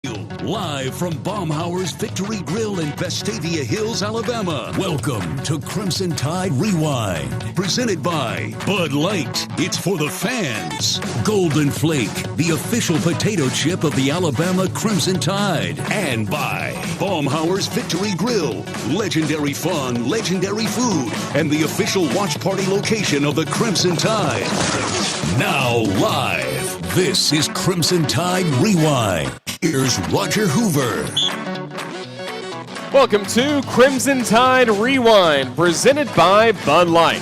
Live from Baumhauer's Victory Grill in Vestavia Hills, Alabama. Welcome to Crimson Tide Rewind. Presented by Bud Light. It's for the fans. Golden Flake, the official potato chip of the Alabama Crimson Tide. And by Baumhauer's Victory Grill. Legendary fun, legendary food, and the official watch party location of the Crimson Tide. Now live, this is Crimson Tide Rewind. Here's Roger Hoover. Welcome to Crimson Tide Rewind, presented by Bud Light.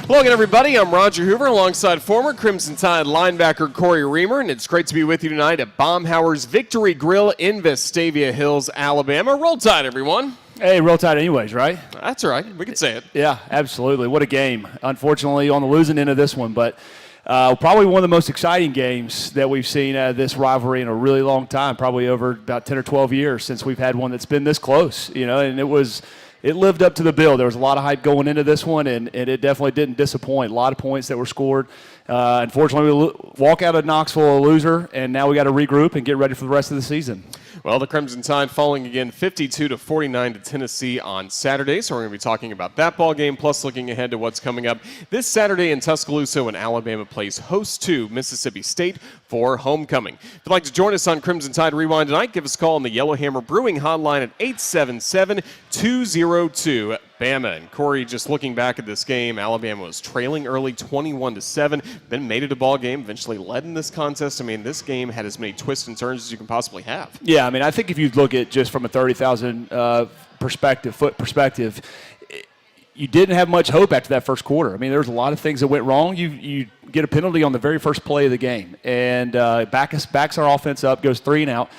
Hello again, everybody. I'm Roger Hoover alongside former Crimson Tide linebacker Corey Reamer, and it's great to be with you tonight at Baumhauer's Victory Grill in Vestavia Hills, Alabama. Roll Tide, everyone. Hey, Roll Tide anyways, right? That's all right. We can say it. Yeah, absolutely. What a game. Unfortunately, on the losing end of this one, but probably one of the most exciting games that we've seen out of this rivalry in a really long time, probably over about 10 or 12 years since we've had one that's been this close, and it lived up to the bill. There was a lot of hype going into this one, and it definitely didn't disappoint. A lot of points that were scored. Unfortunately, we walk out of Knoxville a loser, and now we got to regroup and get ready for the rest of the season. Well, the Crimson Tide falling again 52-49 to Tennessee on Saturday, so we're going to be talking about that ball game, plus looking ahead to what's coming up this Saturday in Tuscaloosa when Alabama plays host to Mississippi State for homecoming. If you'd like to join us on Crimson Tide Rewind tonight, give us a call on the Yellowhammer Brewing hotline at 877-202 Bama. And Corey, just looking back at this game, Alabama was trailing early 21-7, then made it a ball game, eventually led in this contest. I mean, this game had as many twists and turns as you can possibly have. Yeah, I mean, I think if you look at just from a 30,000 foot perspective, you didn't have much hope after that first quarter. I mean, there's a lot of things that went wrong. You get a penalty on the very first play of the game, and backs our offense up, goes 3 and out.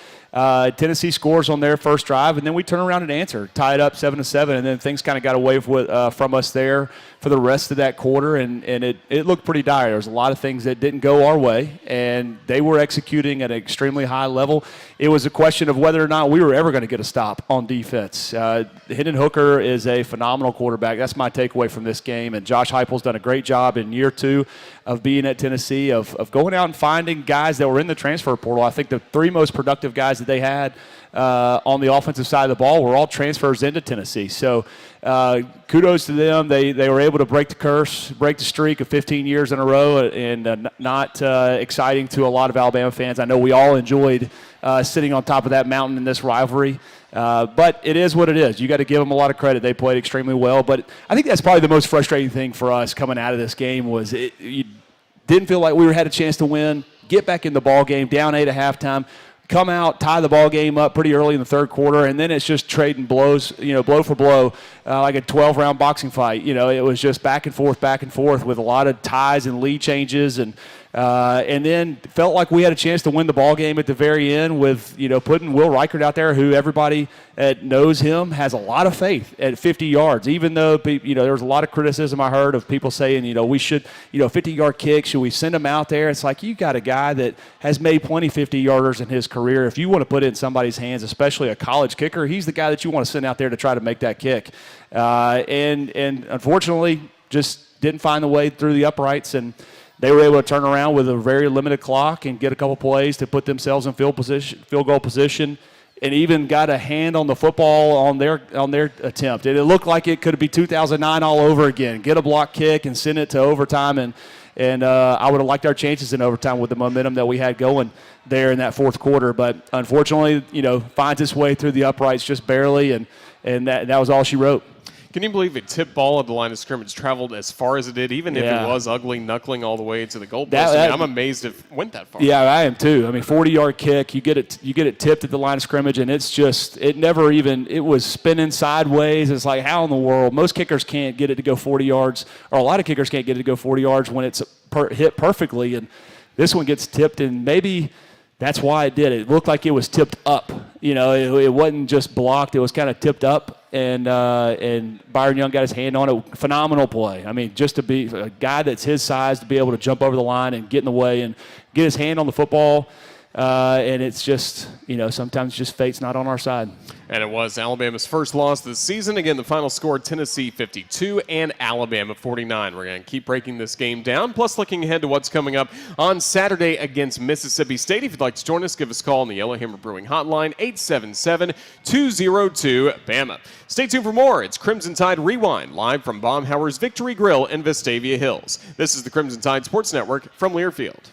Tennessee scores on their first drive, and then we turn around and answer, tie it up 7-7, and then things kind of got away from us there for the rest of that quarter, and it looked pretty dire. There was a lot of things that didn't go our way, and they were executing at an extremely high level. It was a question of whether or not we were ever going to get a stop on defense. Hendon Hooker is a phenomenal quarterback. That's my takeaway from this game, and Josh Heupel's done a great job in year 2 of being at Tennessee, of going out and finding guys that were in the transfer portal. I think the 3 most productive guys that they had on the offensive side of the ball were all transfers into Tennessee. So kudos to them. They were able to break the curse, break the streak of 15 years in a row, and not exciting to a lot of Alabama fans. I know we all enjoyed sitting on top of that mountain in this rivalry. But it is what it is. You got to give them a lot of credit. They played extremely well. But I think that's probably the most frustrating thing for us coming out of this game was you didn't feel like we had a chance to win, get back in the ball game, down 8 at halftime, come out, tie the ball game up pretty early in the third quarter, and then it's just trading blows, blow for blow, like a 12-round boxing fight. It was just back and forth with a lot of ties and lead changes, and then felt like we had a chance to win the ball game at the very end with, putting Will Reichert out there, who everybody knows him, has a lot of faith at 50 yards, even though, there was a lot of criticism I heard of people saying, we should, 50-yard kick, should we send him out there? It's like you got a guy that has made plenty 50-yarders in his career. If you want to put it in somebody's hands, especially a college kicker, he's the guy that you want to send out there to try to make that kick. And unfortunately, just didn't find the way through the uprights, and they were able to turn around with a very limited clock and get a couple plays to put themselves in field goal position, and even got a hand on the football on their attempt. And it looked like it could be 2009 all over again. Get a block kick and send it to overtime, and I would have liked our chances in overtime with the momentum that we had going there in that fourth quarter. But unfortunately, finds its way through the uprights just barely, and that was all she wrote. Can you believe a tip ball at the line of scrimmage traveled as far as it did, even if it was ugly knuckling all the way to the goal post? I'm amazed it went that far. Yeah, I am too. I mean, 40-yard kick, you get it tipped at the line of scrimmage, and it was spinning sideways. It's like, how in the world? Most kickers can't get it to go 40 yards, or a lot of kickers can't get it to go 40 yards when it's hit perfectly, and this one gets tipped, and maybe that's why it did. It looked like it was tipped up. It wasn't just blocked. It was kind of tipped up. And Byron Young got his hand on it. Phenomenal play. I mean, just to be a guy that's his size to be able to jump over the line and get in the way and get his hand on the football And it's just, sometimes just fate's not on our side. And it was Alabama's first loss this season. Again, the final score, Tennessee 52 and Alabama 49. We're going to keep breaking this game down, plus looking ahead to what's coming up on Saturday against Mississippi State. If you'd like to join us, give us a call on the Yellowhammer Brewing Hotline, 877-202-BAMA. Stay tuned for more. It's Crimson Tide Rewind, live from Baumhower's Victory Grill in Vestavia Hills. This is the Crimson Tide Sports Network from Learfield.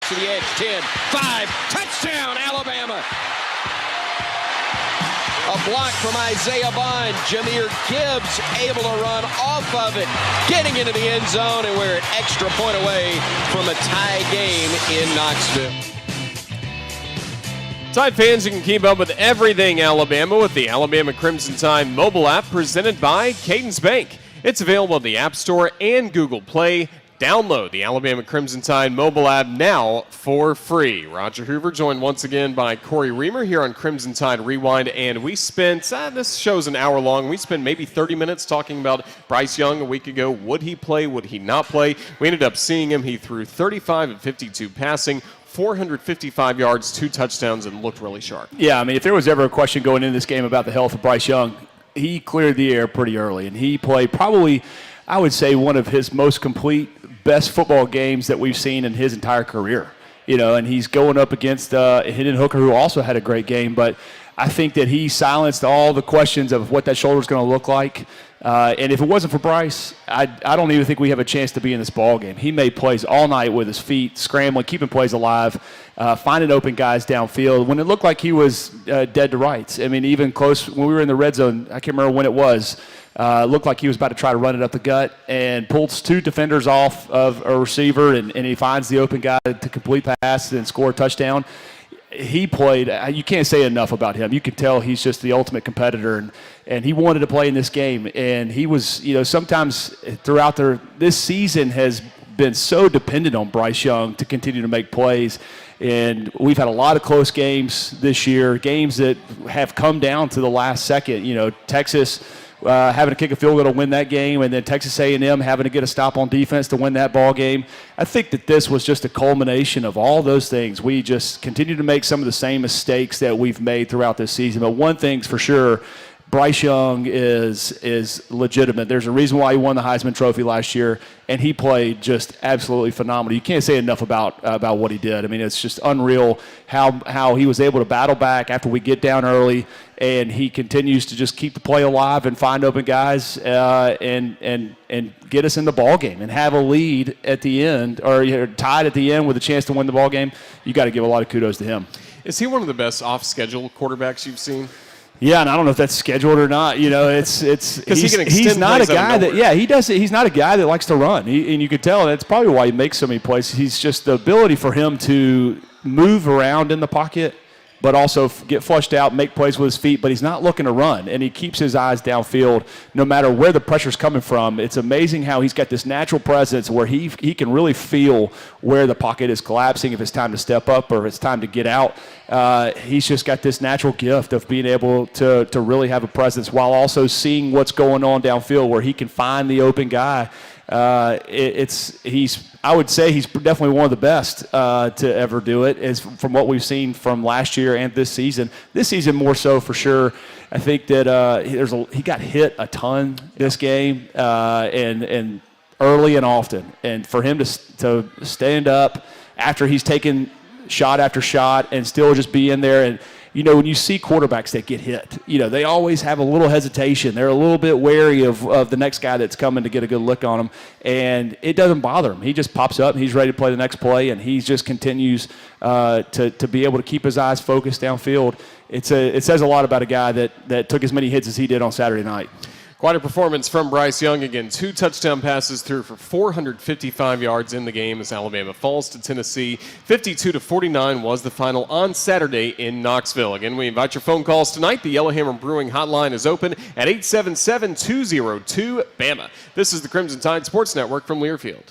To the edge, 10, 5, touchdown, Alabama. A block from Isaiah Bond. Jahmyr Gibbs able to run off of it, getting into the end zone, and we're an extra point away from a tie game in Knoxville. Tide fans, you can keep up with everything Alabama with the Alabama Crimson Tide mobile app presented by Cadence Bank. It's available in the App Store and Google Play. Download the Alabama Crimson Tide mobile app now for free. Roger Hoover joined once again by Corey Reamer here on Crimson Tide Rewind, and we spent, this show's an hour long, we spent maybe 30 minutes talking about Bryce Young a week ago. Would he play? Would he not play? We ended up seeing him. He threw 35 of 52 passing, 455 yards, 2 touchdowns, and looked really sharp. Yeah, I mean, if there was ever a question going into this game about the health of Bryce Young, he cleared the air pretty early, and he played probably, I would say, one of his most complete, best football games that we've seen in his entire career. And he's going up against Hendon Hooker, who also had a great game. But I think that he silenced all the questions of what that shoulder is going to look like. And if it wasn't for Bryce, I don't even think we have a chance to be in this ball game. He made plays all night with his feet, scrambling, keeping plays alive, finding open guys downfield when it looked like he was dead to rights. I mean, even close when we were in the red zone, I can't remember when it was, looked like he was about to try to run it up the gut and pulls two defenders off of a receiver, and he finds the open guy to complete pass and score a touchdown. He played, you can't say enough about him. You can tell he's just the ultimate competitor, and he wanted to play in this game. And he was, sometimes throughout this season has been so dependent on Bryce Young to continue to make plays. And we've had a lot of close games this year, games that have come down to the last second. Texas having to kick a field goal to win that game, and then Texas A&M having to get a stop on defense to win that ball game. I think that this was just a culmination of all those things. We just continue to make some of the same mistakes that we've made throughout this season. But one thing's for sure, Bryce Young is legitimate. There's a reason why he won the Heisman Trophy last year, and he played just absolutely phenomenal. You can't say enough about what he did. I mean, it's just unreal how he was able to battle back after we get down early, and he continues to just keep the play alive and find open guys and get us in the ball game and have a lead at the end, or tied at the end with a chance to win the ball game. You got to give a lot of kudos to him. Is he one of the best off-schedule quarterbacks you've seen? Yeah, and I don't know if that's scheduled or not. It's because he's not a guy that he does it. He's not a guy that likes to run, and you could tell that's probably why he makes so many plays. He's just the ability for him to move around in the pocket, but also get flushed out, make plays with his feet, but he's not looking to run, and he keeps his eyes downfield no matter where the pressure's coming from. It's amazing how he's got this natural presence where he can really feel where the pocket is collapsing, if it's time to step up or if it's time to get out. He's just got this natural gift of being able to really have a presence while also seeing what's going on downfield where he can find the open guy. I would say he's definitely one of the best to ever do it, is from what we've seen from last year and this season. This season more so for sure. I think that he got hit a ton this game and early and often. And for him to stand up after he's taken shot after shot and still just be in there and when you see quarterbacks that get hit, they always have a little hesitation. They're a little bit wary of the next guy that's coming to get a good look on them, and it doesn't bother him. He just pops up, and he's ready to play the next play, and he just continues to be able to keep his eyes focused downfield. It says a lot about a guy that took as many hits as he did on Saturday night. Quite a performance from Bryce Young. Again, 2 touchdown passes through for 455 yards in the game as Alabama falls to Tennessee. 52-49 was the final on Saturday in Knoxville. Again, we invite your phone calls tonight. The Yellowhammer Brewing Hotline is open at 877-202-BAMA. This is the Crimson Tide Sports Network from Learfield.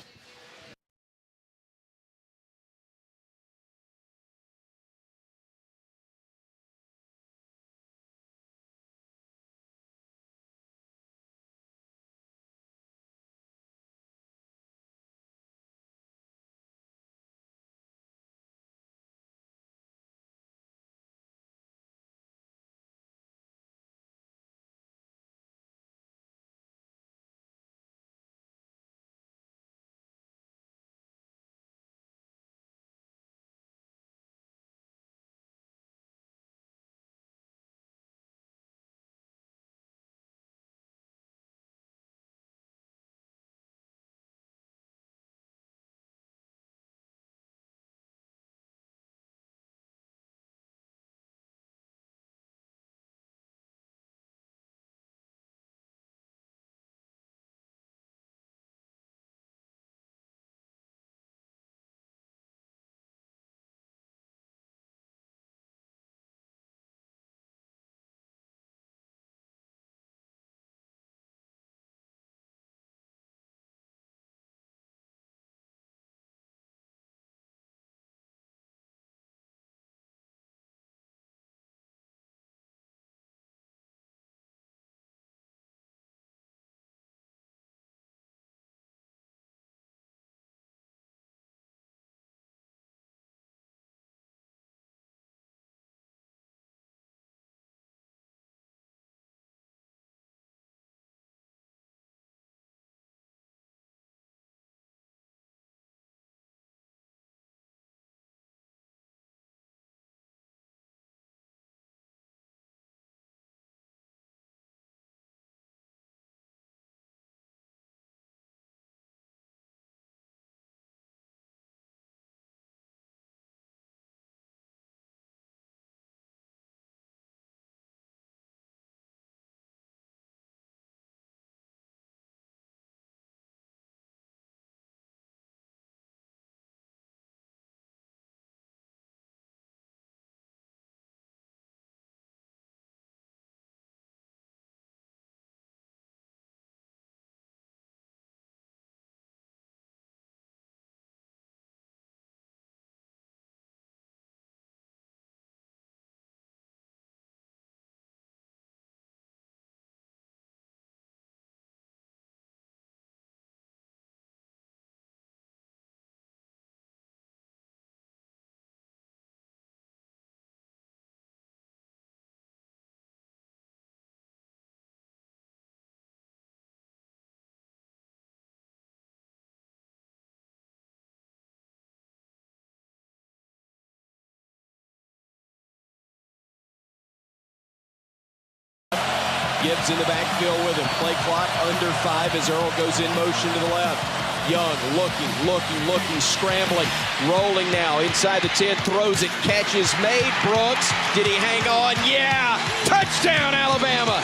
Gibbs in the backfield with him. Play clock under 5 as Earl goes in motion to the left. Young looking, scrambling, rolling now inside the 10, throws it, catches made. Brooks, did he hang on? Yeah! Touchdown, Alabama!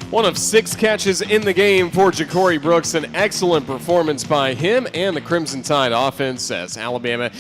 One of 6 catches in the game for Ja'Corey Brooks. An excellent performance by him and the Crimson Tide offense as Alabama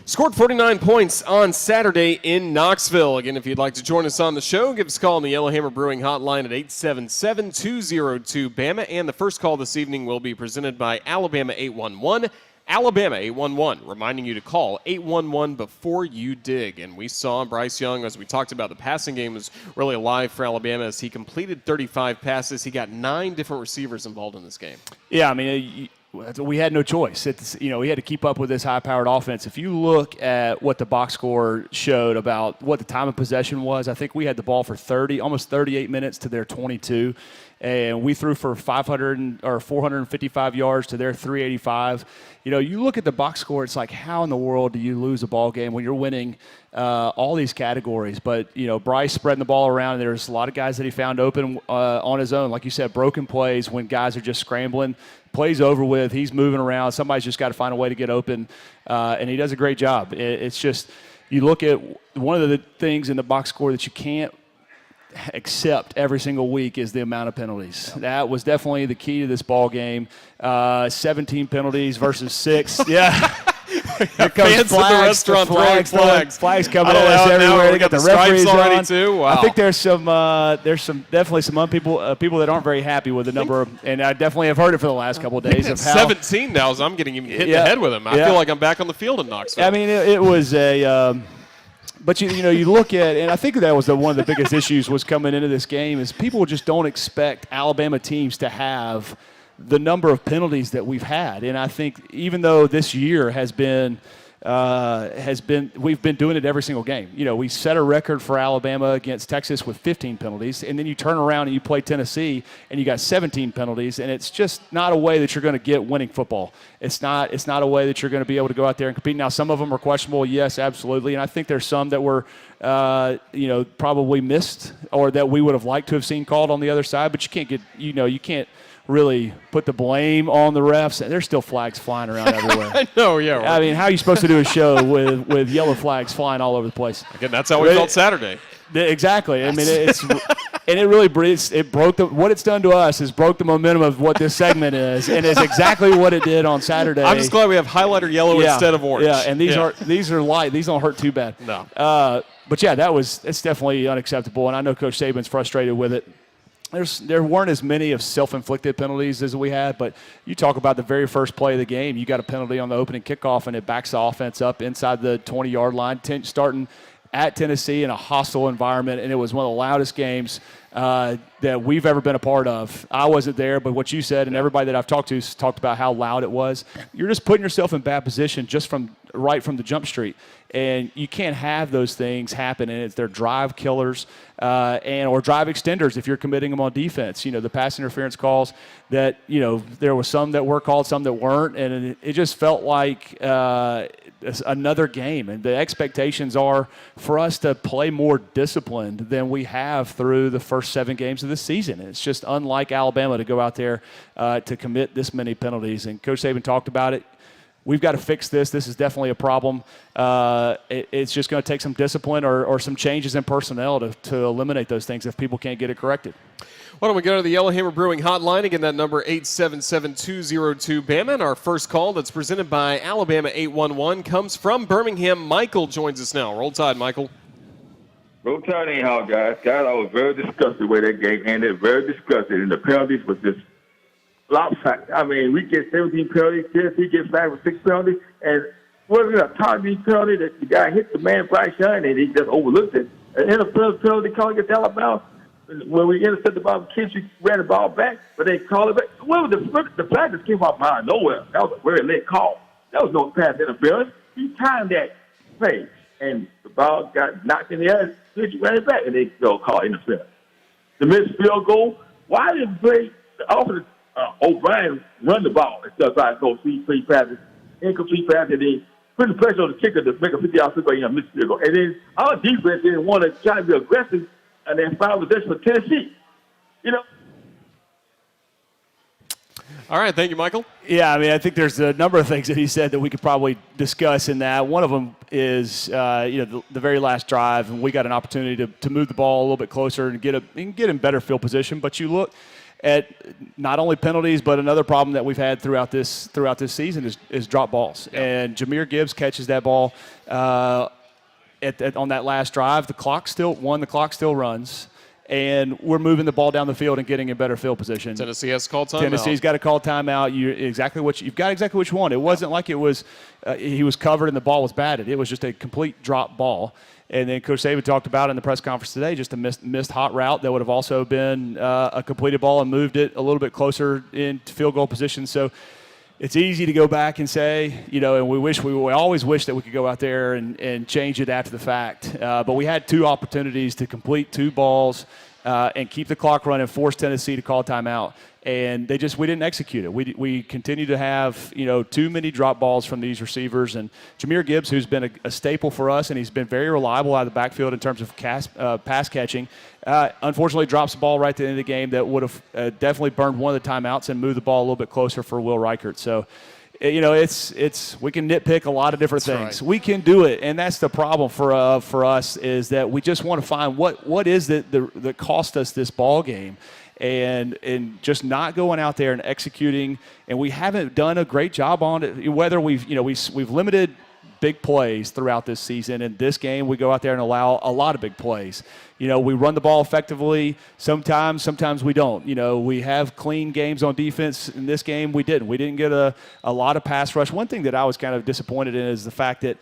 scored 49 points on Saturday in Knoxville. Again, if you'd like to join us on the show, give us a call on the Yellowhammer Brewing hotline at 877-202-BAMA. And the first call this evening will be presented by Alabama 811. Alabama 811, reminding you to call 811 before you dig. And we saw Bryce Young, as we talked about, the passing game was really alive for Alabama as he completed 35 passes. He got 9 different receivers involved in this game. Yeah, I mean, we had no choice. We had to keep up with this high-powered offense. If you look at what the box score showed about what the time of possession was, I think we had the ball for almost 38 minutes to their 22, and we threw for 455 yards to their 385. You look at the box score, it's like, how in the world do you lose a ball game when you're winning all these categories? But, Bryce spreading the ball around, and there's a lot of guys that he found open on his own. Like you said, broken plays when guys are just scrambling. Plays over with, he's moving around. Somebody's just got to find a way to get open, and he does a great job. It's just, you look at one of the things in the box score that you can't accept every single week is the amount of penalties. That was definitely the key to this ball game. 17 penalties versus 6. Yeah. Here comes Fans at the restaurant throwing flags. Flags coming at us everywhere. They got the referees already on. Too. Wow. I think there's definitely some people that aren't very happy with the number of, and I definitely have heard it for the last couple of days of how 17 now, so I'm getting even hit in the head with him. I feel like I'm back on the field in Knoxville. I mean, it was a. But you look at, and I think that was one of the biggest issues was coming into this game is people just don't expect Alabama teams to have the number of penalties that we've had. And I think even though this year we've been doing it every single game. We set a record for Alabama against Texas with 15 penalties, and then you turn around and you play Tennessee and you got 17 penalties, and it's just not a way that you're going to get winning football. It's not a way that you're going to be able to go out there and compete. Now, some of them are questionable, yes, absolutely, and I think there's some that were probably missed or that we would have liked to have seen called on the other side, but you can't really put the blame on the refs. There's still flags flying around everywhere. I know, yeah. Right. I mean, how are you supposed to do a show with yellow flags flying all over the place? Again, that's how we felt Saturday. Exactly. I mean, and it really broke what it's done to us is broke the momentum of what this segment is, and it's exactly what it did on Saturday. I'm just glad we have highlighter yellow instead of orange. Yeah, and these are light. These don't hurt too bad. No. But yeah, it's definitely unacceptable, and I know Coach Saban's frustrated with it. There weren't as many of self-inflicted penalties as we had, but you talk about the very first play of the game, you got a penalty on the opening kickoff, and it backs the offense up inside the 20-yard line, starting at Tennessee in a hostile environment, and it was one of the loudest games that we've ever been a part of. I wasn't there, but what you said and everybody that I've talked to has talked about how loud it was. You're just putting yourself in bad position just right from the jump street. And you can't have those things happen, and they're drive killers or drive extenders if you're committing them on defense. The pass interference calls that, there was some that were called, some that weren't, and it just felt like another game. And the expectations are for us to play more disciplined than we have through the first 7 games of this season. And it's just unlike Alabama to go out there to commit this many penalties. And Coach Saban talked about it. We've got to fix this. This is definitely a problem. It's just going to take some discipline or some changes in personnel to eliminate those things if people can't get it corrected. Why don't we go to the Yellowhammer Brewing hotline? Again, that number 877-202-BAMA. And our first call that's presented by Alabama 811 comes from Birmingham. Michael joins us now. Roll Tide, Michael. Roll Tide anyhow, guys. I was very disgusted with that game ended. Very disgusted. And the penalties was just lopsided. I mean, we get 17 penalties. Tennessee gets 5 or 6 penalties. And wasn't it a targeting penalty that the guy hit the man Bryce Young and he just overlooked it? An NFL penalty call against Alabama. When we intercepted the ball, Kendrick ran the ball back, but they called it back. Well, the flag just came off out of nowhere. That was a very late call. That was no pass interference. He timed that play, and the ball got knocked in the air. Kendrick ran it back, and they call interference. The missed field goal. Why didn't play offer O'Brien run the ball instead of trying to go see play passes, incomplete passes, and then put the pressure on the kicker to make a 50-yard field goal, miss field goal. And then our defense didn't want to try to be aggressive and then 5 possessions for Tennessee. You know. All right, thank you, Michael. Yeah, I mean, I think there's a number of things that he said that we could probably discuss in that. One of them is, the very last drive, and we got an opportunity to move the ball a little bit closer and get in better field position. But you look at not only penalties, but another problem that we've had throughout this season is drop balls. Yeah. And Jahmyr Gibbs catches that ball on that last drive. The clock still runs. And we're moving the ball down the field and getting in better field position. Tennessee has called timeout. Tennessee's got to call timeout. You've got exactly what you want. It wasn't like it was he was covered and the ball was batted. It was just a complete drop ball. And then Coach Saban talked about in the press conference today just a missed hot route that would have also been a completed ball and moved it a little bit closer into field goal position. So it's easy to go back and say, and we always wish that we could go out there and change it after the fact. But we had 2 opportunities to complete 2 balls and keep the clock running, force Tennessee to call timeout. And we didn't execute it. We continue to have, too many drop balls from these receivers. And Jahmyr Gibbs, who's been a staple for us, and he's been very reliable out of the backfield in terms of pass catching, unfortunately drops the ball right at the end of the game that would have definitely burned one of the timeouts and moved the ball a little bit closer for Will Reichert. So, it's we can nitpick a lot of different things. Right. We can do it, and that's the problem for us is that we just want to find what is it that cost us this ball game. And just not going out there and executing, and we haven't done a great job on it. Whether we've limited big plays throughout this season. In this game, we go out there and allow a lot of big plays. We run the ball effectively sometimes we don't. We have clean games on defense. In this game, we didn't. We didn't get a lot of pass rush. One thing that I was kind of disappointed in is the fact that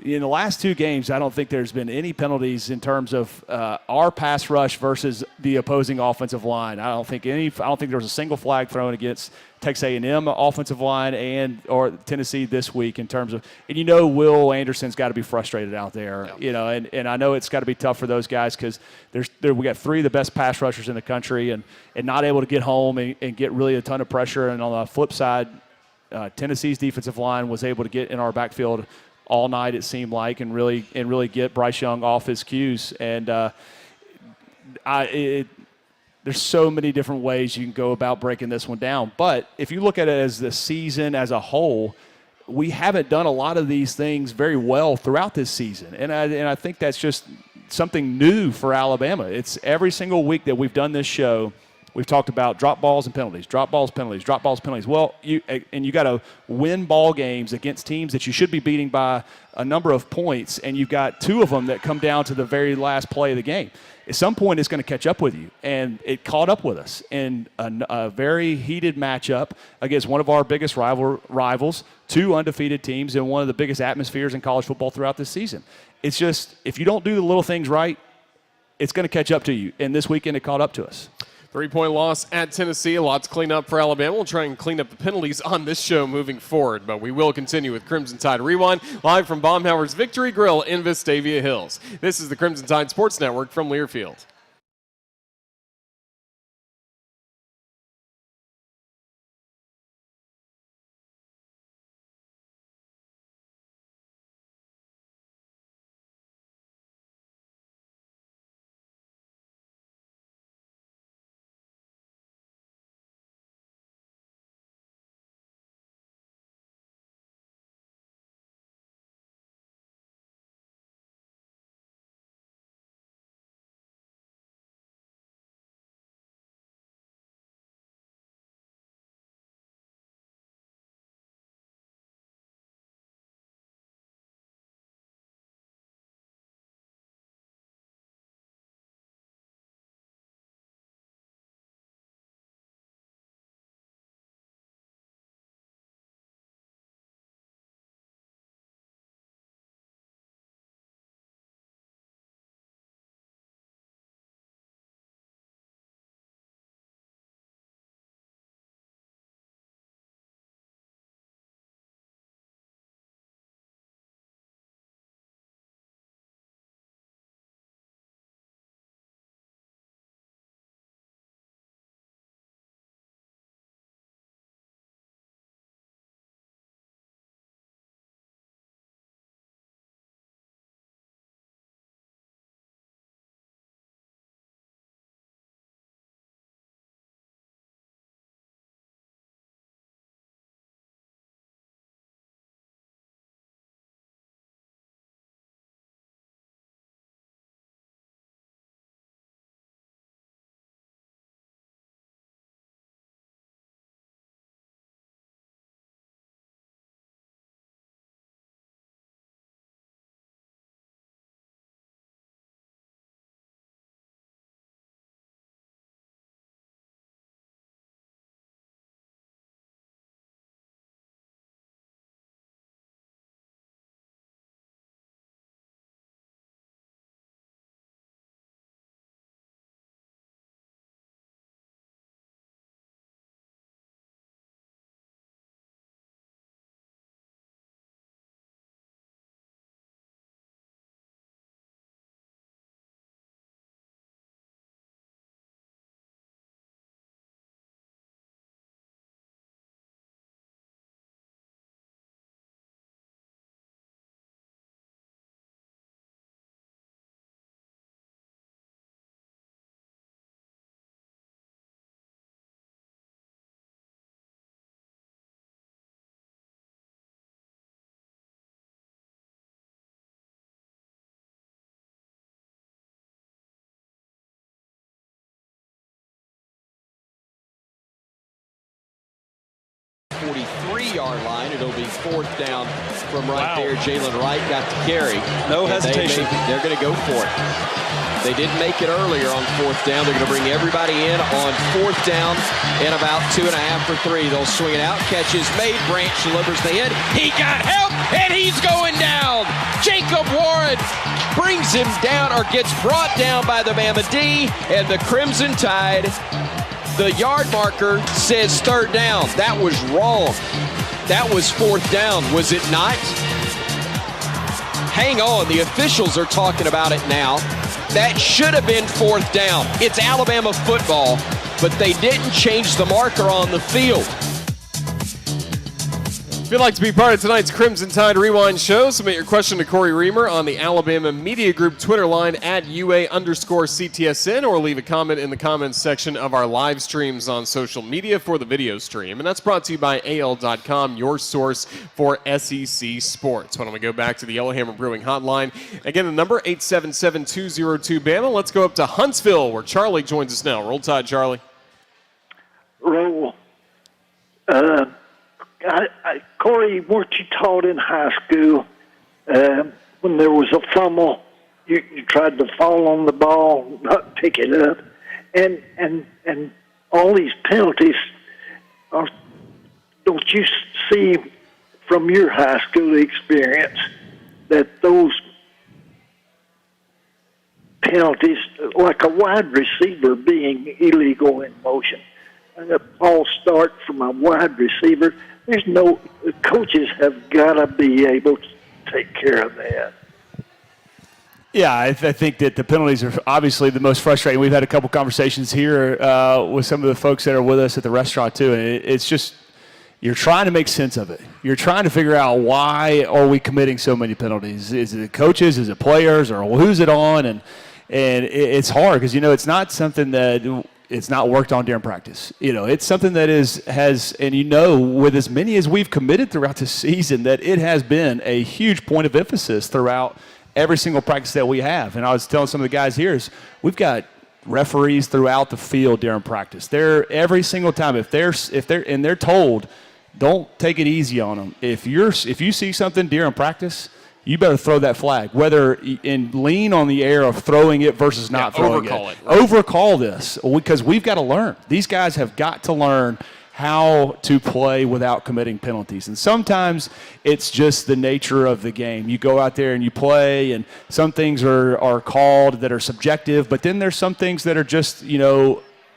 in the last 2 games, I don't think there's been any penalties in terms of our pass rush versus the opposing offensive line. I don't think there was a single flag thrown against Texas A&M offensive line or Tennessee this week in terms of, and Will Anderson's got to be frustrated out there, and I know it's got to be tough for those guys because we got 3 of the best pass rushers in the country and not able to get home and get really a ton of pressure. And on the flip side, Tennessee's defensive line was able to get in our backfield all night, it seemed like, and really get Bryce Young off his cues. And there's so many different ways you can go about breaking this one down. But if you look at it as the season as a whole, we haven't done a lot of these things very well throughout this season. And I think that's just something new for Alabama. It's every single week that we've done this show, we've talked about drop balls and penalties, drop balls, penalties, drop balls, penalties. Well, you got to win ball games against teams that you should be beating by a number of points, and you've got 2 of them that come down to the very last play of the game. At some point, it's going to catch up with you, and it caught up with us in a very heated matchup against one of our biggest rivals, 2 undefeated teams, and one of the biggest atmospheres in college football throughout this season. It's just, if you don't do the little things right, it's going to catch up to you, and this weekend it caught up to us. 3-point loss at Tennessee. A lot to clean up for Alabama. We'll try and clean up the penalties on this show moving forward, but we will continue with Crimson Tide Rewind live from Baumhower's Victory Grill in Vestavia Hills. This is the Crimson Tide Sports Network from Learfield. 43-yard line. It'll be 4th down from right there. Jalen Wright got to carry. No hesitation. They're going to go for it. They didn't make it earlier on 4th down. They're going to bring everybody in on 4th down and about 2.5 for 3. They'll swing it out. Catch is made. Branch delivers the hit. He got help, and he's going down. Jacob Warren brings him down, or gets brought down by the Bama D, and the Crimson Tide, the yard marker says 3rd down. That was wrong. That was 4th down, was it not? Hang on, the officials are talking about it now. That should have been 4th down. It's Alabama football, but they didn't change the marker on the field. If you'd like to be part of tonight's Crimson Tide Rewind show, submit your question to Corey Reamer on the Alabama Media Group Twitter line at @UA_CTSN, or leave a comment in the comments section of our live streams on social media for the video stream. And that's brought to you by AL.com, your source for SEC sports. Why don't we go back to the Yellowhammer Brewing Hotline? Again, the number 877-202-BAMA. Let's go up to Huntsville, where Charlie joins us now. Roll Tide, Charlie. Roll. Corey, weren't you taught in high school when there was a fumble, you tried to fall on the ball, not pick it up, and all these penalties? Don't you see from your high school experience that those penalties, like a wide receiver being illegal in motion, a false start from a wide receiver? Coaches have got to be able to take care of that. Yeah, I think that the penalties are obviously the most frustrating. We've had a couple conversations here with some of the folks that are with us at the restaurant too, and it's just, you're trying to make sense of it. You're trying to figure out, why are we committing so many penalties? Is it coaches? Is it players? Or who's it on? And it's hard because, it's not something that it's not worked on during practice. It's something that has, and with as many as we've committed throughout the season, that it has been a huge point of emphasis throughout every single practice that we have. And I was telling some of the guys here, we've got referees throughout the field during practice. They're every single time, if they're told, don't take it easy on them. If you see something during practice, you better throw that flag, whether in lean on the air of throwing it versus not throwing it. Right. Overcall this, because we've got to learn. These guys have got to learn how to play without committing penalties. And sometimes it's just the nature of the game. You go out there and you play, and some things are called that are subjective, but then there's some things that are just,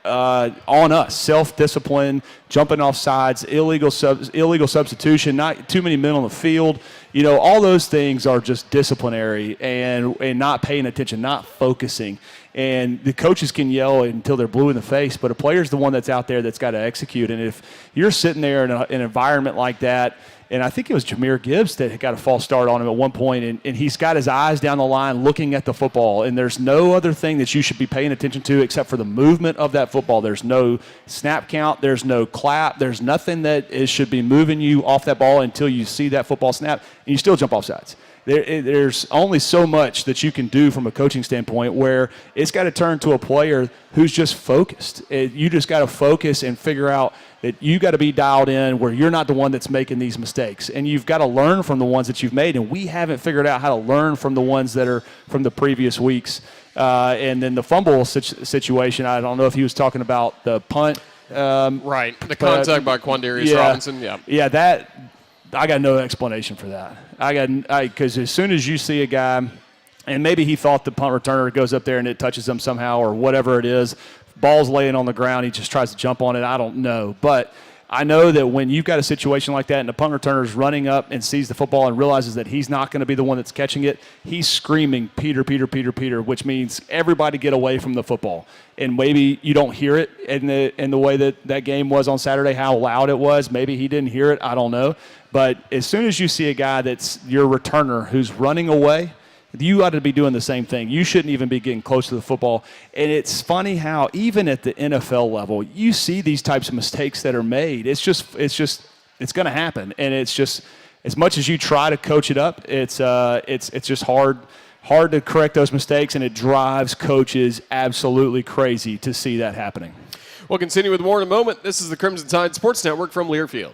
on us. Self-discipline, jumping off sides, illegal substitution, not too many men on the field. All those things are just disciplinary and not paying attention, not focusing. And the coaches can yell until they're blue in the face, but a player's the one that's out there that's got to execute. And if you're sitting there in an environment like that, and I think it was Jahmyr Gibbs that got a false start on him at one point, and he's got his eyes down the line looking at the football, and there's no other thing that you should be paying attention to except for the movement of that football. There's no snap count. There's no clap. There's nothing that should be moving you off that ball until you see that football snap, and you still jump off sides. There's only so much that you can do from a coaching standpoint where it's got to turn to a player who's just focused. You just got to focus and figure out that you got to be dialed in where you're not the one that's making these mistakes. And you've got to learn from the ones that you've made. And we haven't figured out how to learn from the ones that are from the previous weeks. And then the fumble situation, I don't know if he was talking about the punt. Right. The contact by Quandarius Robinson. Yeah. Yeah, that I got no explanation for that. Because as soon as you see a guy, and maybe he thought the punt returner goes up there and it touches him somehow or whatever it is, ball's laying on the ground, he just tries to jump on it. I don't know. But I know that when you've got a situation like that and the punt returner is running up and sees the football and realizes that he's not going to be the one that's catching it, he's screaming, Peter, Peter, Peter, Peter, which means everybody get away from the football. And maybe you don't hear it in the way that game was on Saturday, how loud it was. Maybe he didn't hear it. I don't know. But as soon as you see a guy that's your returner who's running away, you ought to be doing the same thing. You shouldn't even be getting close to the football. And it's funny how even at the NFL level, you see these types of mistakes that are made. It's going to happen. And it's just, as much as you try to coach it up, it's just hard to correct those mistakes, and it drives coaches absolutely crazy to see that happening. We'll continue with more in a moment. This is the Crimson Tide Sports Network from Learfield.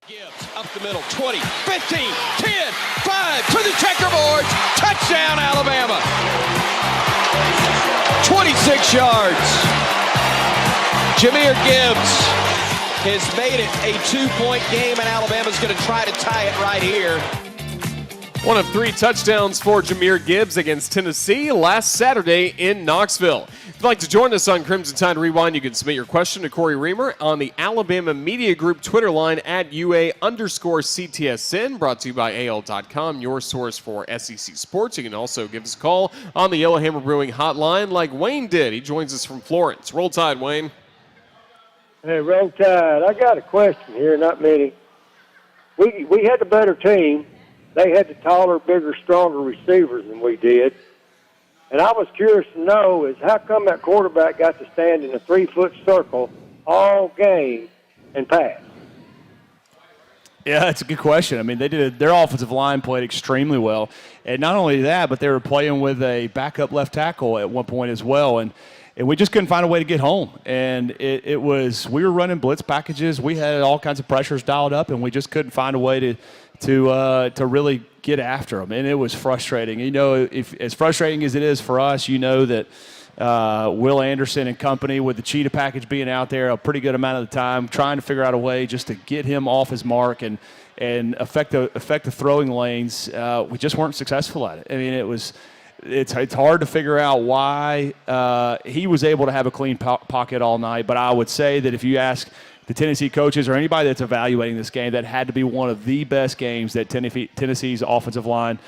Gibbs up the middle, 20, 15, 10, 5, to the checkerboards. Touchdown, Alabama. 26 yards. Jahmyr Gibbs has made it a 2-point game, and Alabama's going to try to tie it right here. One of 3 touchdowns for Jahmyr Gibbs against Tennessee last Saturday in Knoxville. If you'd like to join us on Crimson Tide Rewind, you can submit your question to Corey Reamer on the Alabama Media Group Twitter line at UA_CTSN, brought to you by AL.com, your source for SEC sports. You can also give us a call on the Yellowhammer Brewing hotline like Wayne did. He joins us from Florence. Roll Tide, Wayne. Hey, Roll Tide. I got a question here, not many. We had the better team. They had the taller, bigger, stronger receivers than we did. And I was curious to know is how come that quarterback got to stand in a 3-foot circle all game and pass? Yeah, that's a good question. I mean, their offensive line played extremely well. And not only that, but they were playing with a backup left tackle at one point as well. And we just couldn't find a way to get home. And we were running blitz packages. We had all kinds of pressures dialed up, and we just couldn't find a way to really get after them. And it was frustrating. You know, if as frustrating as it is for us, you know that Will Anderson and company with the cheetah package being out there a pretty good amount of the time, trying to figure out a way just to get him off his mark and affect the throwing lanes. We just weren't successful at it. I mean, it's hard to figure out why he was able to have a clean pocket all night. But I would say that if you ask the Tennessee coaches or anybody that's evaluating this game, that had to be one of the best games that Tennessee's offensive line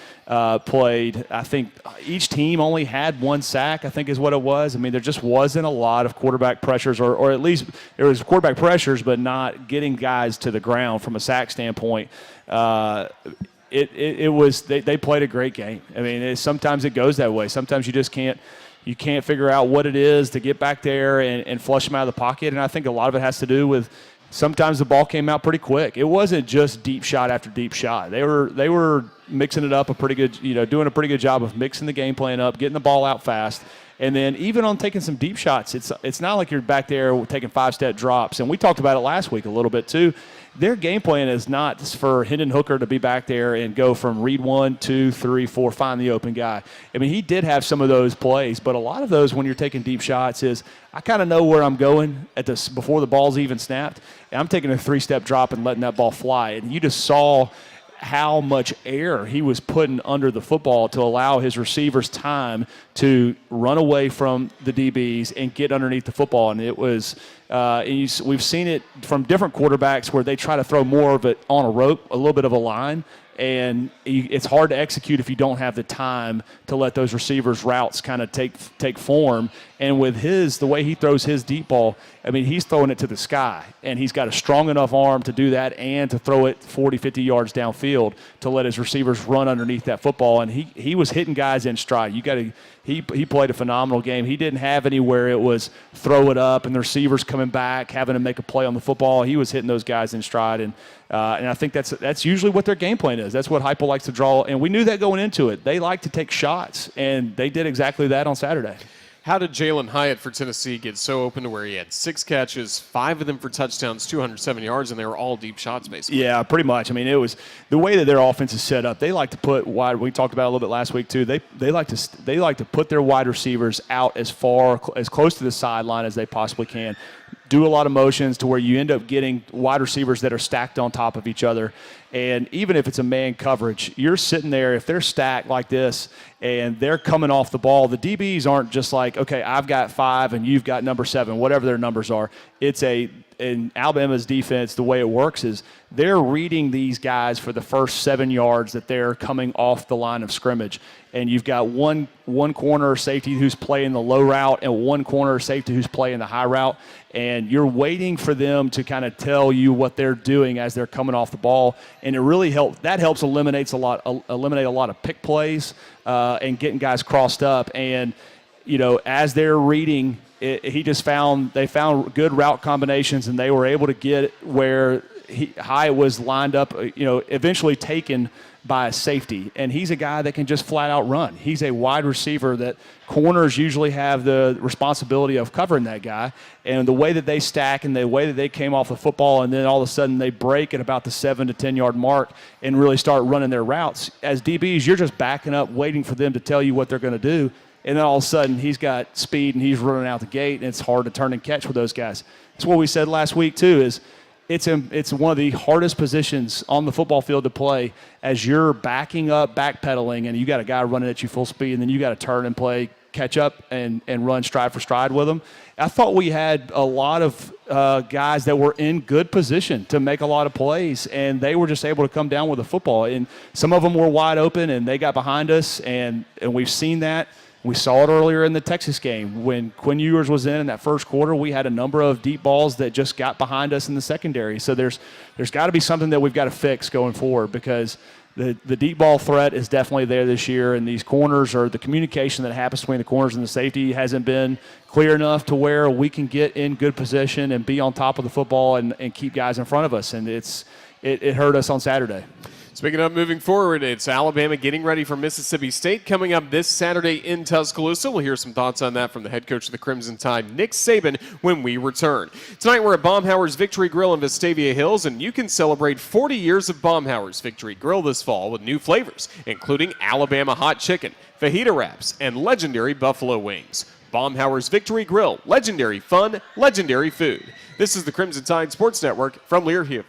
played. I think each team only had 1 sack, I think is what it was. I mean, there just wasn't a lot of quarterback pressures, or at least there was quarterback pressures, but not getting guys to the ground from a sack standpoint. It was they played a great game. I mean, sometimes it goes that way. Sometimes you just can't figure out what it is to get back there and flush them out of the pocket. And I think a lot of it has to do with sometimes the ball came out pretty quick. It wasn't just deep shot after deep shot. They were mixing it up doing a pretty good job of mixing the game plan up, getting the ball out fast. And then even on taking some deep shots, it's not like you're back there taking 5-step drops. And we talked about it last week a little bit too. Their game plan is not for Hendon Hooker to be back there and go from read 1, 2, 3, 4, find the open guy. I mean, he did have some of those plays, but a lot of those when you're taking deep shots is I kind of know where I'm going before the ball's even snapped. And I'm taking a 3-step drop and letting that ball fly. And you just saw how much air he was putting under the football to allow his receivers time to run away from the DBs and get underneath the football. And it was we've seen it from different quarterbacks where they try to throw more of it on a rope, a little bit of a line, and it's hard to execute if you don't have the time to let those receivers' routes kind of take form. And with the way he throws his deep ball, I mean, he's throwing it to the sky, and he's got a strong enough arm to do that and to throw it 40, 50 yards downfield to let his receivers run underneath that football. And he was hitting guys in stride. He played a phenomenal game. He didn't have anywhere it was throw it up and the receivers coming back, having to make a play on the football. He was hitting those guys in stride, and I think that's usually what their game plan is. That's what Heupel likes to draw, and we knew that going into it. They like to take shots, and they did exactly that on Saturday. How did Jalen Hyatt for Tennessee get so open to where he had 6 catches, 5 of them for touchdowns, 207 yards, and they were all deep shots basically? Yeah, pretty much. I mean, it was the way that their offense is set up. They like to put wide. We talked about it a little bit last week too. They like to put their wide receivers out as close to the sideline as they possibly can. Do a lot of motions to where you end up getting wide receivers that are stacked on top of each other. And even if it's a man coverage, you're sitting there, if they're stacked like this and they're coming off the ball, the DBs aren't just like, okay, I've got 5 and you've got number 7, whatever their numbers are. In Alabama's defense, the way it works is they're reading these guys for the first 7 yards that they're coming off the line of scrimmage. And you've got one corner safety who's playing the low route and one corner safety who's playing the high route. And you're waiting for them to kind of tell you what they're doing as they're coming off the ball. And it really helps. That helps eliminate a lot of pick plays and getting guys crossed up. And, as they're reading, they found good route combinations, and they were able to get where Hyatt was lined up, eventually taken by a safety, and he's a guy that can just flat out run. He's a wide receiver that corners usually have the responsibility of covering that guy, and the way that they stack and the way that they came off the football and then all of a sudden they break at about the 7 to 10 yard mark and really start running their routes. As DBs, you're just backing up, waiting for them to tell you what they're going to do, and then all of a sudden he's got speed and he's running out the gate, and it's hard to turn and catch with those guys. That's what we said last week too, is it's one of the hardest positions on the football field to play, as you're backing up, backpedaling, and you got a guy running at you full speed, and then you got to turn and play catch up and run stride for stride with them. I thought we had a lot of guys that were in good position to make a lot of plays, and they were just able to come down with the football. And some of them were wide open, and they got behind us, and we've seen that. We saw it earlier in the Texas game. When Quinn Ewers was in that first quarter, we had a number of deep balls that just got behind us in the secondary. So there's got to be something that we've got to fix going forward, because the deep ball threat is definitely there this year, and these corners, or the communication that happens between the corners and the safety, hasn't been clear enough to where we can get in good position and be on top of the football and keep guys in front of us. And it hurt us on Saturday. Speaking of moving forward, it's Alabama getting ready for Mississippi State coming up this Saturday in Tuscaloosa. We'll hear some thoughts on that from the head coach of the Crimson Tide, Nick Saban, when we return. Tonight we're at Baumhower's Victory Grill in Vestavia Hills, and you can celebrate 40 years of Baumhower's Victory Grill this fall with new flavors, including Alabama hot chicken, fajita wraps, and legendary buffalo wings. Baumhower's Victory Grill, legendary fun, legendary food. This is the Crimson Tide Sports Network from Learfield.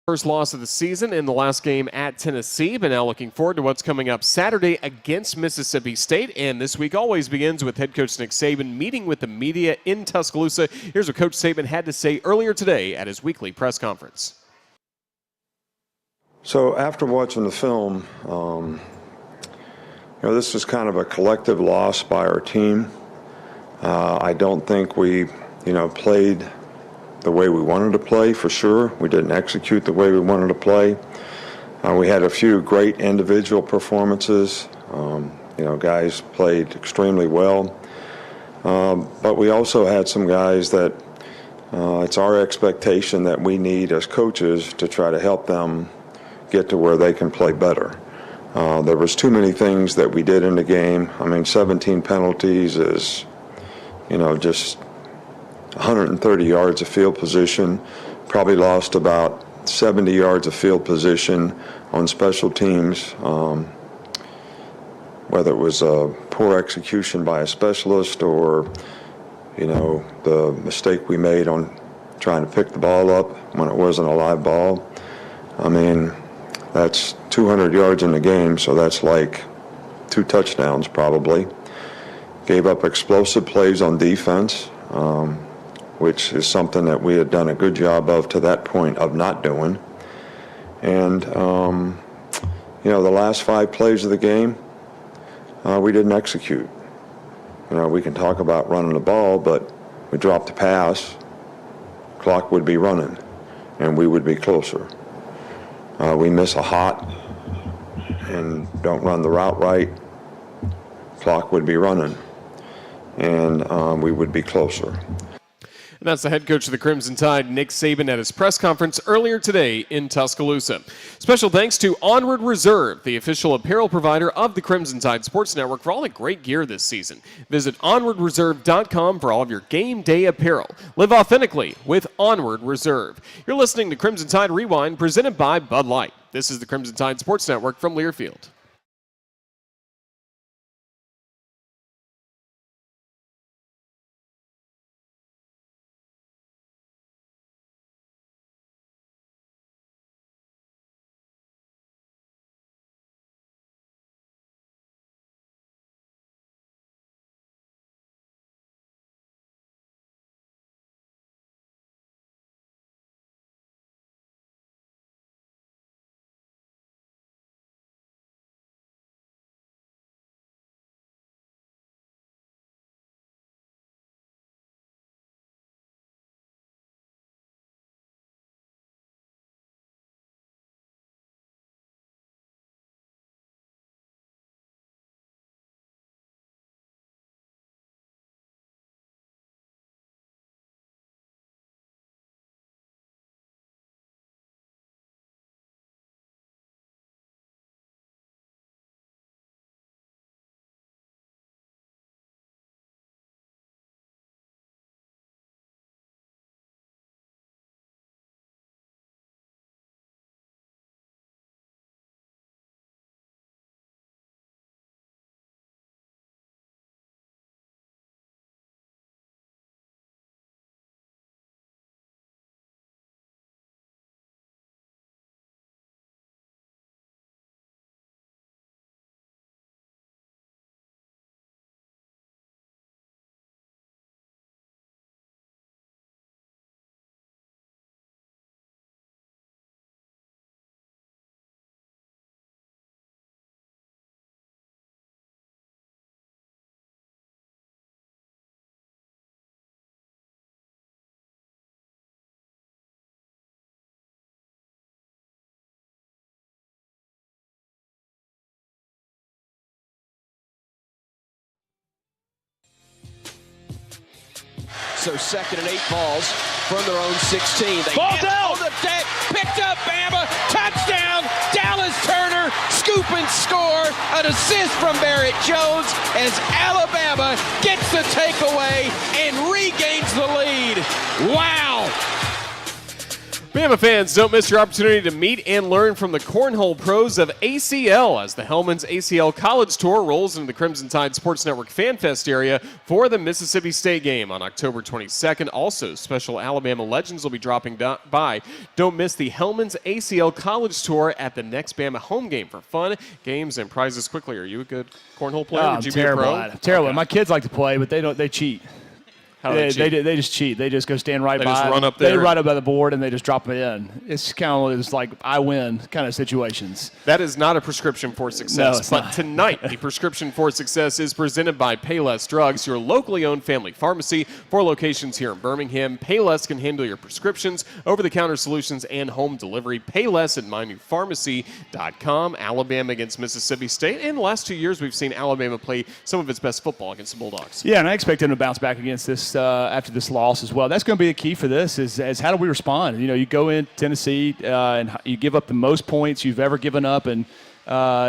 First loss of the season in the last game at Tennessee, but now looking forward to what's coming up Saturday against Mississippi State. And this week always begins with head coach Nick Saban meeting with the media in Tuscaloosa. Here's what Coach Saban had to say earlier today at his weekly press conference. So after watching the film, this was kind of a collective loss by our team. I don't think we, played the way we wanted to play, for sure. We didn't execute the way we wanted to play. We had a few great individual performances. Guys played extremely well. But we also had some guys that it's our expectation that we need as coaches to try to help them get to where they can play better. There was too many things that we did in the game. 17 penalties is, just 130 yards of field position. Probably lost about 70 yards of field position on special teams, whether it was a poor execution by a specialist or, the mistake we made on trying to pick the ball up when it wasn't a live ball. That's 200 yards in the game, so that's like 2 touchdowns probably. Gave up explosive plays on defense, which is something that we had done a good job of to that point of not doing. And, the last 5 plays of the game, we didn't execute. We can talk about running the ball, but we dropped the pass, clock would be running, and we would be closer. We miss a hot and don't run the route right, clock would be running, and we would be closer. And that's the head coach of the Crimson Tide, Nick Saban, at his press conference earlier today in Tuscaloosa. Special thanks to Onward Reserve, the official apparel provider of the Crimson Tide Sports Network, for all the great gear this season. Visit onwardreserve.com for all of your game day apparel. Live authentically with Onward Reserve. You're listening to Crimson Tide Rewind, presented by Bud Light. This is the Crimson Tide Sports Network from Learfield. So 2nd and 8 balls from their own 16. They Ball down! On the deck, picked up Bama, touchdown, Dallas Turner, scoop and score, an assist from Barrett Jones as Alabama gets the takeaway and regains the lead. Wow! Bama fans, don't miss your opportunity to meet and learn from the cornhole pros of ACL as the Hellman's ACL College Tour rolls into the Crimson Tide Sports Network Fan Fest area for the Mississippi State game on October 22nd. Also, special Alabama legends will be dropping by. Don't miss the Hellman's ACL College Tour at the next Bama home game for fun, games, and prizes quickly. Are you a good cornhole player? I'm Would you terrible be a pro? at it. Terrible. Okay. My kids like to play, but they cheat. How do they cheat? They just cheat. They just go stand right They by. just run up there? They run up by the board and they just drop it in. It's kind of like I win kind of situations. That is not a prescription for success. No, it's but not. tonight, the prescription for success is presented by Payless Drugs, your locally owned family pharmacy. 4 locations here in Birmingham. Payless can handle your prescriptions, over-the-counter solutions, and home delivery. Payless at mynewpharmacy.com. Alabama against Mississippi State. In the last 2 years, we've seen Alabama play some of its best football against the Bulldogs. Yeah, and I expect them to bounce back against this after this loss as well. That's going to be the key for this is how do we respond? You know, you go in Tennessee and you give up the most points you've ever given up and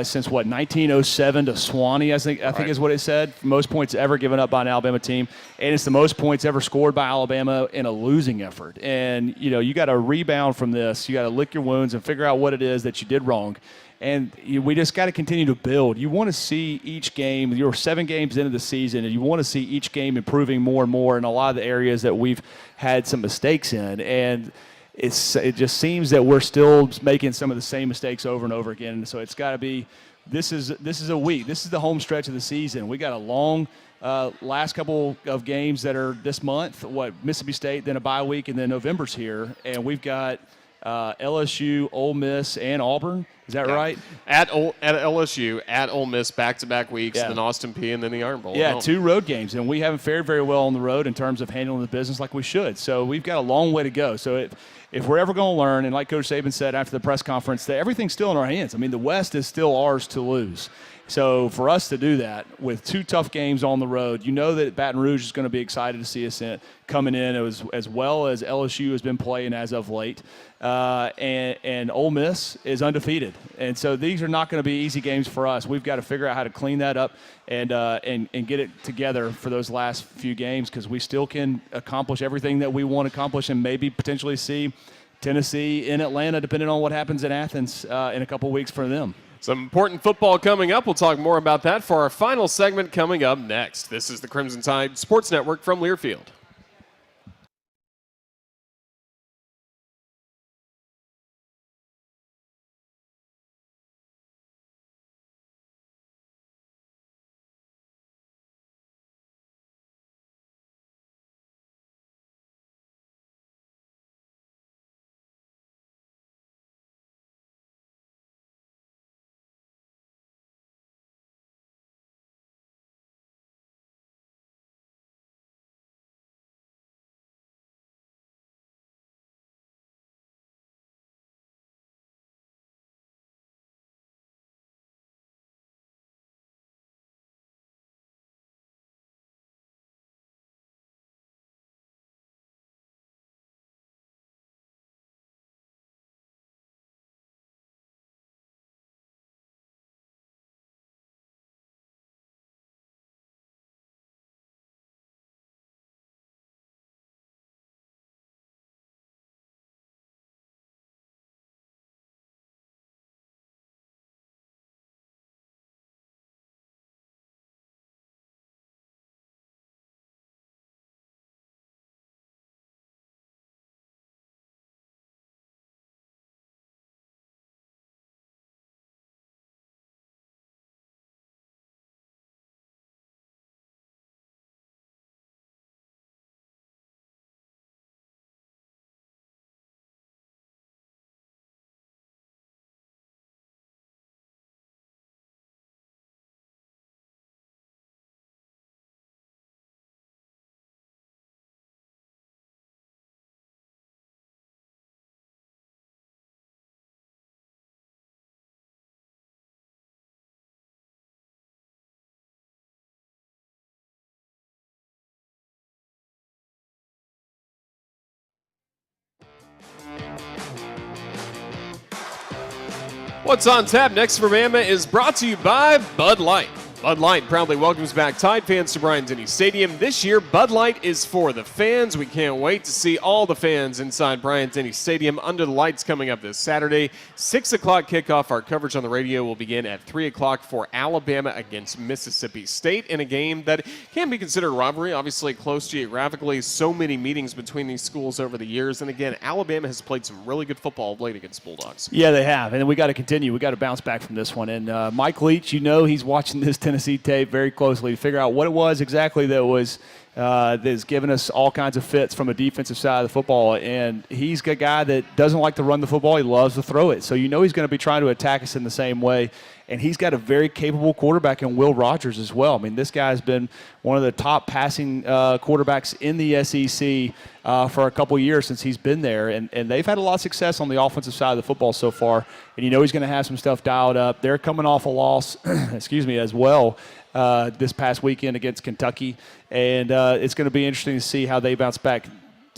since 1907 to Swanee, I think is what it said. Most points ever given up by an Alabama team, and it's the most points ever scored by Alabama in a losing effort. And you know, you got to rebound from this. You got to lick your wounds and figure out what it is that you did wrong. And we just got to continue to build. You want to see each game. You're 7 games into the season, and you want to see each game improving more and more in a lot of the areas that we've had some mistakes in. And it just seems that we're still making some of the same mistakes over and over again. And so it's got to be this is a week. This is the home stretch of the season. We got a long last couple of games that are this month. Mississippi State, then a bye week, and then November's here, and we've got LSU, Ole Miss, and Auburn. Is that right? At LSU, at Ole Miss, back-to-back weeks, Yeah. then Austin Peay, and then the Iron Bowl. Yeah, 2 road games, and we haven't fared very well on the road in terms of handling the business like we should. So we've got a long way to go. So if we're ever going to learn, and like Coach Saban said after the press conference, that everything's still in our hands. I mean, the West is still ours to lose. So for us to do that with 2 tough games on the road, you know that Baton Rouge is going to be excited to see us coming in as well as LSU has been playing as of late. And Ole Miss is undefeated. And so these are not going to be easy games for us. We've got to figure out how to clean that up and get it together for those last few games because we still can accomplish everything that we want to accomplish and maybe potentially see Tennessee in Atlanta, depending on what happens in Athens in a couple weeks for them. Some important football coming up. We'll talk more about that for our final segment coming up next. This is the Crimson Tide Sports Network from Learfield. What's on tap next for Bama is brought to you by Bud Light. Bud Light proudly welcomes back Tide fans to Bryant-Denny Stadium. This year, Bud Light is for the fans. We can't wait to see all the fans inside Bryant-Denny Stadium under the lights coming up this Saturday. 6 o'clock kickoff. Our coverage on the radio will begin at 3 o'clock for Alabama against Mississippi State in a game that can be considered a rivalry, obviously close geographically. So many meetings between these schools over the years. And again, Alabama has played some really good football of late against Bulldogs. Yeah, they have. And we got to continue. We got to bounce back from this one. And Mike Leach, he's watching this Tennessee tape very closely to figure out what it was exactly that's given us all kinds of fits from a defensive side of the football. And he's a guy that doesn't like to run the football. He loves to throw it. So he's going to be trying to attack us in the same way. And he's got a very capable quarterback in Will Rogers as well. I mean, this guy's been one of the top passing quarterbacks in the SEC for a couple years since he's been there. And they've had a lot of success on the offensive side of the football so far. And he's going to have some stuff dialed up. They're coming off a loss, as well, this past weekend against Kentucky. And it's going to be interesting to see how they bounce back.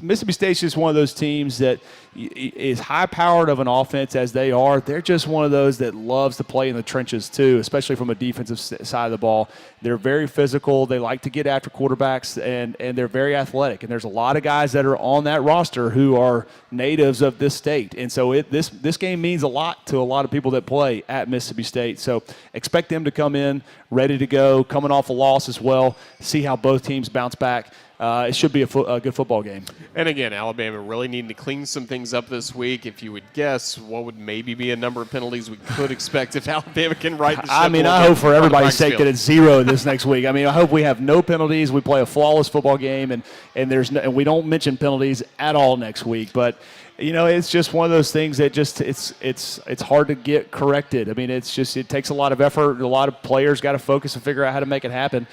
Mississippi State's just one of those teams that is high-powered of an offense as they are. They're just one of those that loves to play in the trenches too, especially from a defensive side of the ball. They're very physical. They like to get after quarterbacks, and they're very athletic. And there's a lot of guys that are on that roster who are natives of this state. And so this game means a lot to a lot of people that play at Mississippi State. So expect them to come in ready to go, coming off a loss as well, see how both teams bounce back. It should be a good football game. And again, Alabama really needing to clean some things up this week. If you would guess, what would maybe be a number of penalties we could expect if Alabama can right the ship? I hope for everybody's sake that it's 0 this next week. I hope we have no penalties. We play a flawless football game, and we don't mention penalties at all next week. But it's just one of those things that just it's hard to get corrected. It takes a lot of effort. A lot of players got to focus and figure out how to make it happen.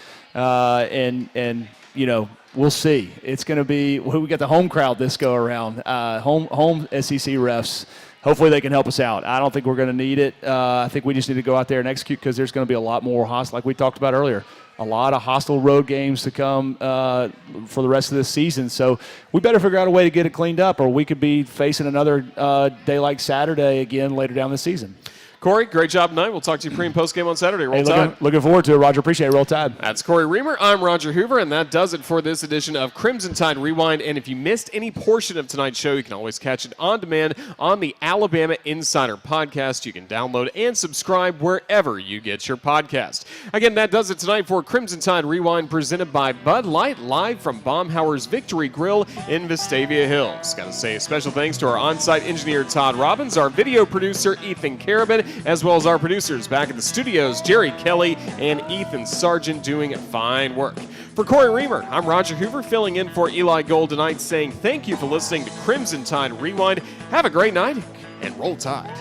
We'll see. It's going to be – we got the home crowd this go around, home SEC refs. Hopefully they can help us out. I don't think we're going to need it. I think we just need to go out there and execute because there's going to be a lot more hostile, like we talked about earlier, a lot of hostile road games to come for the rest of this season. So we better figure out a way to get it cleaned up, or we could be facing another day like Saturday again later down the season. Corey, great job tonight. We'll talk to you pre- and post-game on Saturday. Roll Tide. Looking forward to it, Roger. Appreciate it. Roll Tide. That's Corey Reamer. I'm Roger Hoover, and that does it for this edition of Crimson Tide Rewind. And if you missed any portion of tonight's show, you can always catch it on demand on the Alabama Insider Podcast. You can download and subscribe wherever you get your podcast. Again, that does it tonight for Crimson Tide Rewind, presented by Bud Light, live from Baumhower's Victory Grill in Vestavia Hills. Got to say a special thanks to our on-site engineer, Todd Robbins, our video producer, Ethan Carabin, as well as our producers back at the studios, Jerry Kelly and Ethan Sargent, doing fine work. For Corey Reamer, I'm Roger Hoover, filling in for Eli Gold tonight, saying thank you for listening to Crimson Tide Rewind. Have a great night, and Roll Tide.